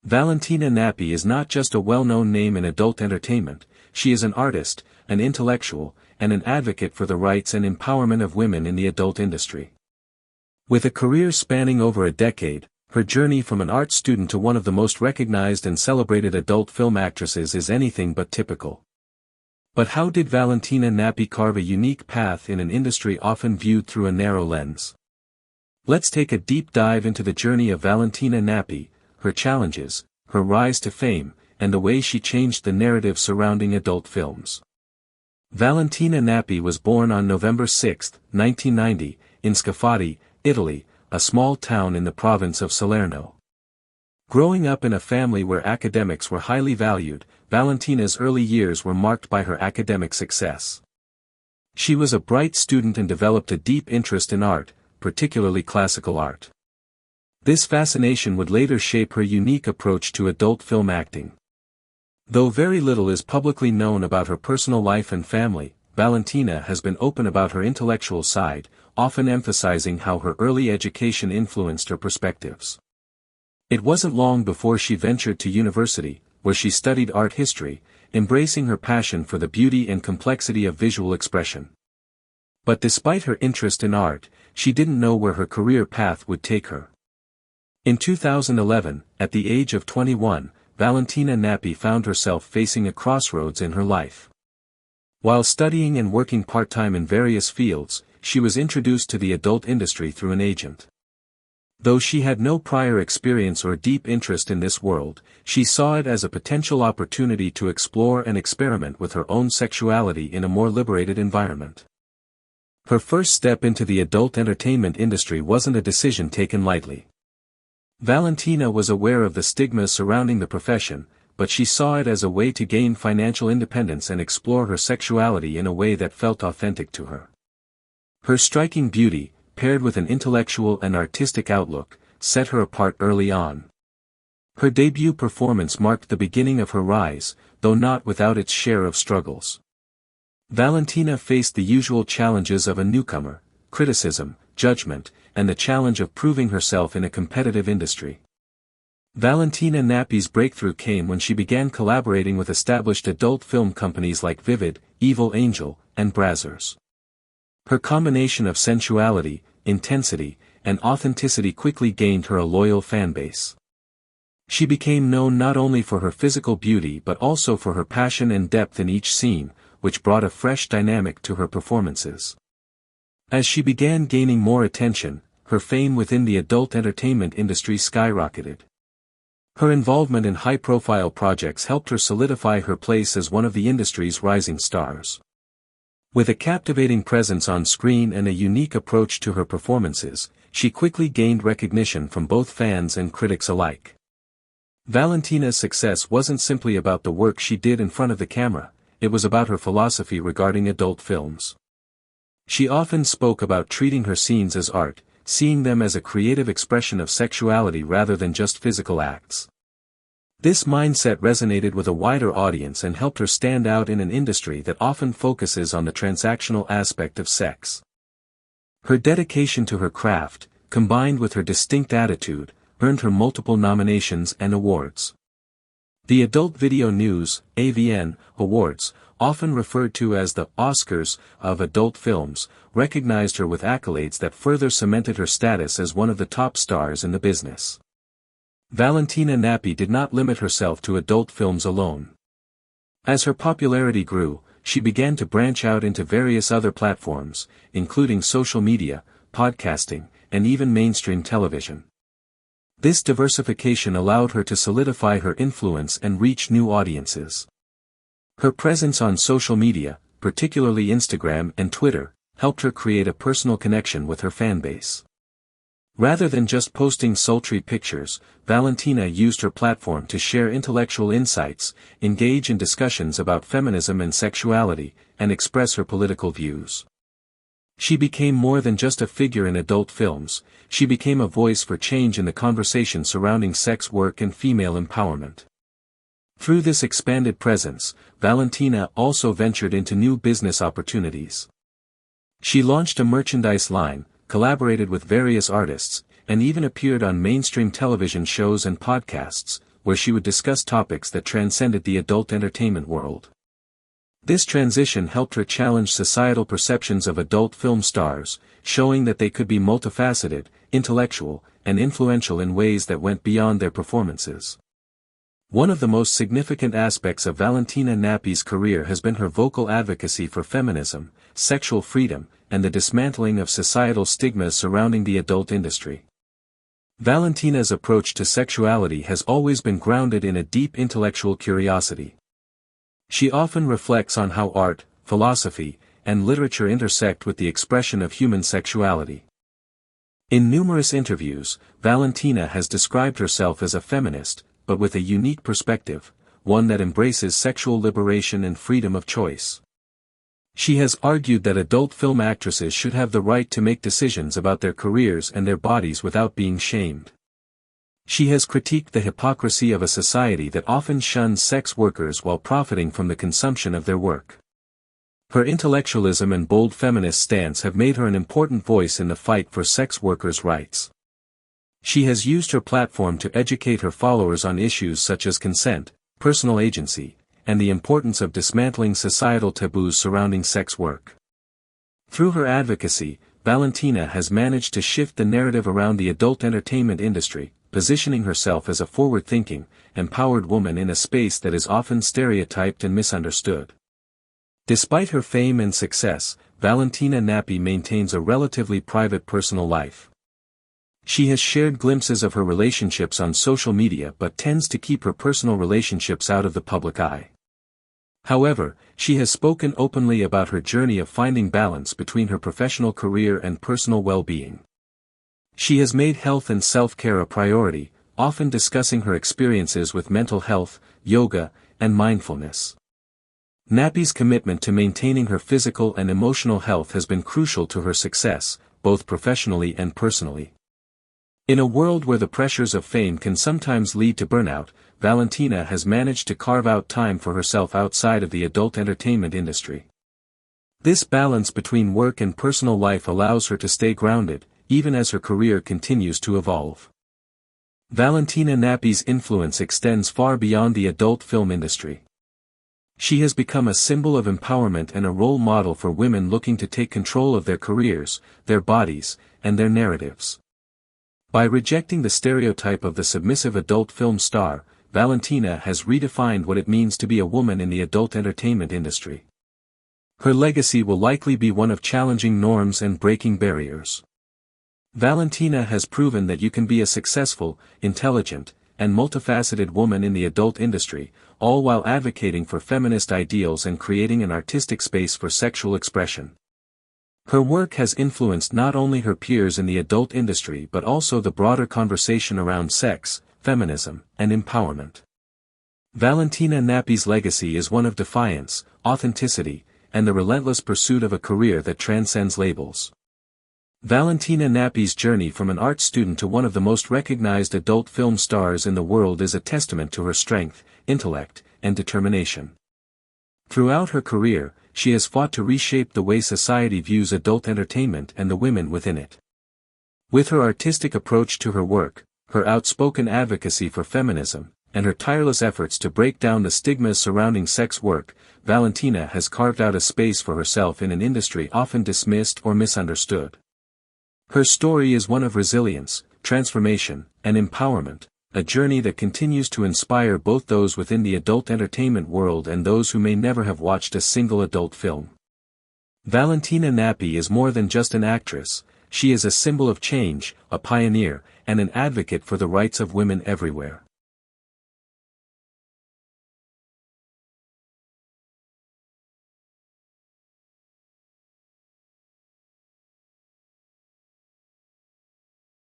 Valentina Nappi is not just a well-known name in adult entertainment, she is an artist, an intellectual, and an advocate for the rights and empowerment of women in the adult industry. With a career spanning over a decade, her journey from an art student to one of the most recognized and celebrated adult film actresses is anything but typical. But how did Valentina Nappi carve a unique path in an industry often viewed through a narrow lens? Let's take a deep dive into the journey of Valentina Nappi, her challenges, her rise to fame, and the way she changed the narrative surrounding adult films. Valentina Nappi was born on November 6, 1990, in Sexuality, Italy, a small town in the province of Salerno. Growing up in a family where academics were highly valued, Valentina's early years were marked by her academic success. She was a bright student and developed a deep interest in art, particularly classical art. This fascination would later shape her unique approach to adult film acting. Though very little is publicly known about her personal life and family, Valentina has been open about her intellectual side, often emphasizing how her early education influenced her perspectives. It wasn't long before she ventured to university, where she studied art history, embracing her passion for the beauty and complexity of visual expression. But despite her interest in art, she didn't know where her career path would take her. In 2011, at the age of 21, Valentina Nappi found herself facing a crossroads in her life. While studying and working part-time in various fields, she was introduced to the adult industry through an agent. Though she had no prior experience or deep interest in this world, she saw it as a potential opportunity to explore and experiment with her own sexuality in a more liberated environment. Her first step into the adult entertainment industry wasn't a decision taken lightly. Valentina was aware of the stigma surrounding the profession, but she saw it as a way to gain financial independence and explore her sexuality in a way that felt authentic to her. Her striking beauty, paired with an intellectual and artistic outlook, set her apart early on. Her debut performance marked the beginning of her rise, though not without its share of struggles. Valentina faced the usual challenges of a newcomer: criticism, judgment, and the challenge of proving herself in a competitive industry. Valentina Nappi's breakthrough came when she began collaborating with established adult film companies like Vivid, Evil Angel, and Brazzers. Her combination of sensuality, intensity, and authenticity quickly gained her a loyal fanbase. She became known not only for her physical beauty but also for her passion and depth in each scene, which brought a fresh dynamic to her performances. As she began gaining more attention, her fame within the adult entertainment industry skyrocketed. Her involvement in high-profile projects helped her solidify her place as one of the industry's rising stars. With a captivating presence on screen and a unique approach to her performances, she quickly gained recognition from both fans and critics alike. Valentina's success wasn't simply about the work she did in front of the camera, it was about her philosophy regarding adult films. She often spoke about treating her scenes as art, seeing them as a creative expression of sexuality rather than just physical acts. This mindset resonated with a wider audience and helped her stand out in an industry that often focuses on the transactional aspect of sex. Her dedication to her craft, combined with her distinct attitude, earned her multiple nominations and awards. The Adult Video News (AVN) Awards, often referred to as the Oscars of adult films, recognized her with accolades that further cemented her status as one of the top stars in the business. Valentina Nappi did not limit herself to adult films alone. As her popularity grew, she began to branch out into various other platforms, including social media, podcasting, and even mainstream television. This diversification allowed her to solidify her influence and reach new audiences. Her presence on social media, particularly Instagram and Twitter, helped her create a personal connection with her fanbase. Rather than just posting sultry pictures, Valentina used her platform to share intellectual insights, engage in discussions about feminism and sexuality, and express her political views. She became more than just a figure in adult films, she became a voice for change in the conversation surrounding sex work and female empowerment. Through this expanded presence, Valentina also ventured into new business opportunities. She launched a merchandise line, collaborated with various artists, and even appeared on mainstream television shows and podcasts, where she would discuss topics that transcended the adult entertainment world. This transition helped her challenge societal perceptions of adult film stars, showing that they could be multifaceted, intellectual, and influential in ways that went beyond their performances. One of the most significant aspects of Valentina Nappi's career has been her vocal advocacy for feminism, sexual freedom, and the dismantling of societal stigmas surrounding the adult industry. Valentina's approach to sexuality has always been grounded in a deep intellectual curiosity. She often reflects on how art, philosophy, and literature intersect with the expression of human sexuality. In numerous interviews, Valentina has described herself as a feminist, but with a unique perspective, one that embraces sexual liberation and freedom of choice. She has argued that adult film actresses should have the right to make decisions about their careers and their bodies without being shamed. She has critiqued the hypocrisy of a society that often shuns sex workers while profiting from the consumption of their work. Her intellectualism and bold feminist stance have made her an important voice in the fight for sex workers' rights. She has used her platform to educate her followers on issues such as consent, personal agency, and the importance of dismantling societal taboos surrounding sex work. Through her advocacy, Valentina has managed to shift the narrative around the adult entertainment industry, positioning herself as a forward-thinking, empowered woman in a space that is often stereotyped and misunderstood. Despite her fame and success, Valentina Nappi maintains a relatively private personal life. She has shared glimpses of her relationships on social media but tends to keep her personal relationships out of the public eye. However, she has spoken openly about her journey of finding balance between her professional career and personal well-being. She has made health and self-care a priority, often discussing her experiences with mental health, yoga, and mindfulness. Nappi's commitment to maintaining her physical and emotional health has been crucial to her success, both professionally and personally. In a world where the pressures of fame can sometimes lead to burnout, Valentina has managed to carve out time for herself outside of the adult entertainment industry. This balance between work and personal life allows her to stay grounded, even as her career continues to evolve. Valentina Nappi's influence extends far beyond the adult film industry. She has become a symbol of empowerment and a role model for women looking to take control of their careers, their bodies, and their narratives. By rejecting the stereotype of the submissive adult film star, Valentina has redefined what it means to be a woman in the adult entertainment industry. Her legacy will likely be one of challenging norms and breaking barriers. Valentina has proven that you can be a successful, intelligent, and multifaceted woman in the adult industry, all while advocating for feminist ideals and creating an artistic space for sexual expression. Her work has influenced not only her peers in the adult industry but also the broader conversation around sex, feminism, and empowerment. Valentina Nappi's legacy is one of defiance, authenticity, and the relentless pursuit of a career that transcends labels. Valentina Nappi's journey from an art student to one of the most recognized adult film stars in the world is a testament to her strength, intellect, and determination. Throughout her career, she has fought to reshape the way society views adult entertainment and the women within it. With her artistic approach to her work, her outspoken advocacy for feminism, and her tireless efforts to break down the stigmas surrounding sex work, Valentina has carved out a space for herself in an industry often dismissed or misunderstood. Her story is one of resilience, transformation, and empowerment, a journey that continues to inspire both those within the adult entertainment world and those who may never have watched a single adult film. Valentina Nappi is more than just an actress, she is a symbol of change, a pioneer, and an advocate for the rights of women everywhere.